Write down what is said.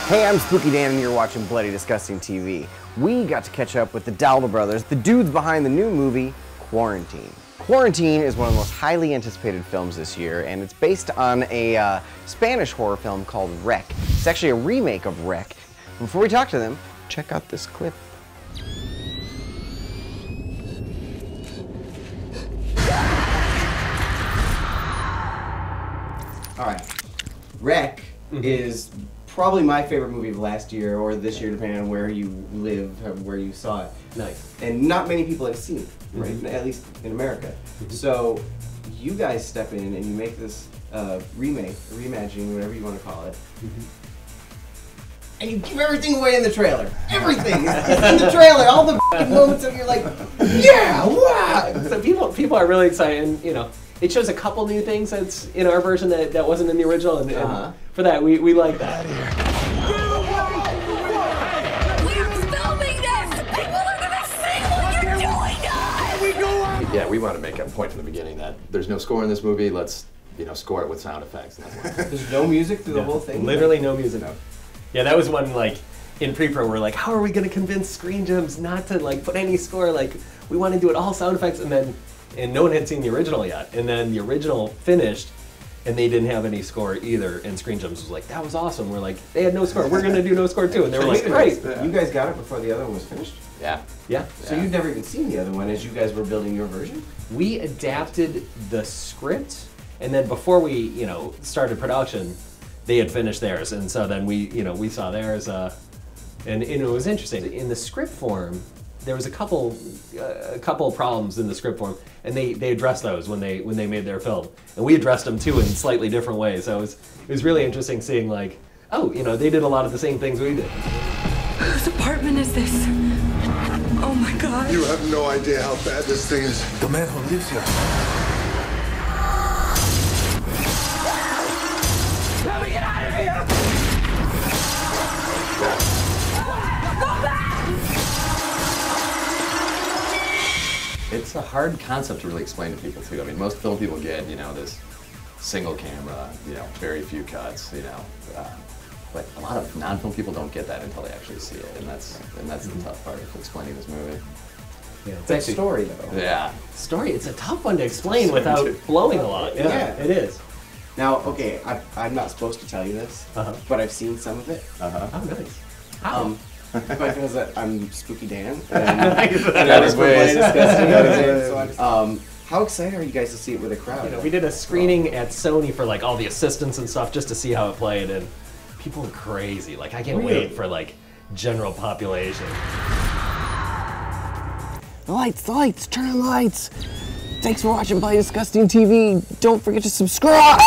Hey, I'm SpookyDan and you're watching Bloody Disgusting TV. We got to catch up with the Dowdle brothers, the dudes behind the new movie, Quarantine. Quarantine is one of the most highly anticipated films this year, and it's based on a Spanish horror film called Rec. It's actually a remake of Rec. Before we talk to them, check out this clip. Alright, Rec is probably my favorite movie of last year or this year, depending on where you live, where you saw it. Nice. And not many people have seen it, right? At least in America. So you guys step in and you make this remake, reimagining, whatever you want to call it. And you give everything away in the trailer. Everything is in the trailer. All the moments of you're like, yeah, wow. So people are really excited, and you know, it shows a couple new things that's in our version that wasn't in the original, and for that we like that. We're filming this! People are gonna see what you're doing, guys! Yeah, we want to make a point from the beginning that there's no score in this movie. Let's, score it with sound effects. And that's why. There's no music through the whole thing? Literally no music. No. Yeah, that was one, like, in pre-pro, we're like, how are we going to convince Screen Gems not to, like, put any score? Like, we want to do it all sound effects, and no one had seen the original yet. And then the original finished, and they didn't have any score either, and Screen Gems was like, that was awesome. We're like, they had no score, we're going to do no score too. And they were like, great. You guys got it before the other one was finished? Yeah. Yeah. So you'd never even seen the other one as you guys were building your version? We adapted the script, and then before we, started production, they had finished theirs, and so then we saw theirs, and it was interesting. In the script form, there was a couple problems in the script form, and they addressed those when they made their film, and we addressed them too in slightly different ways. So it was really interesting seeing, like, oh, they did a lot of the same things we did. Whose apartment is this? Oh my God. You have no idea how bad this thing is. The man who lives here. Let me get out of here! It's a hard concept to really explain to people too. I mean, most film people get, this single camera, very few cuts, but a lot of non-film people don't get that until they actually see it, and that's the tough part of explaining this movie. Yeah, it's actually a story though. Yeah. Story, it's a tough one to explain without blowing a lot. Yeah, it is. Now, okay, I'm not supposed to tell you this, but I've seen some of it. Oh, nice. How? Because I'm SpookyDan. That is way. How excited are you guys to see it with a crowd? We did a screening at Sony for like all the assistants and stuff just to see how it played, and people were crazy. Like, I can't wait for like general population. The lights, turn on the lights. Thanks for watching Bloody Disgusting TV. Don't forget to subscribe.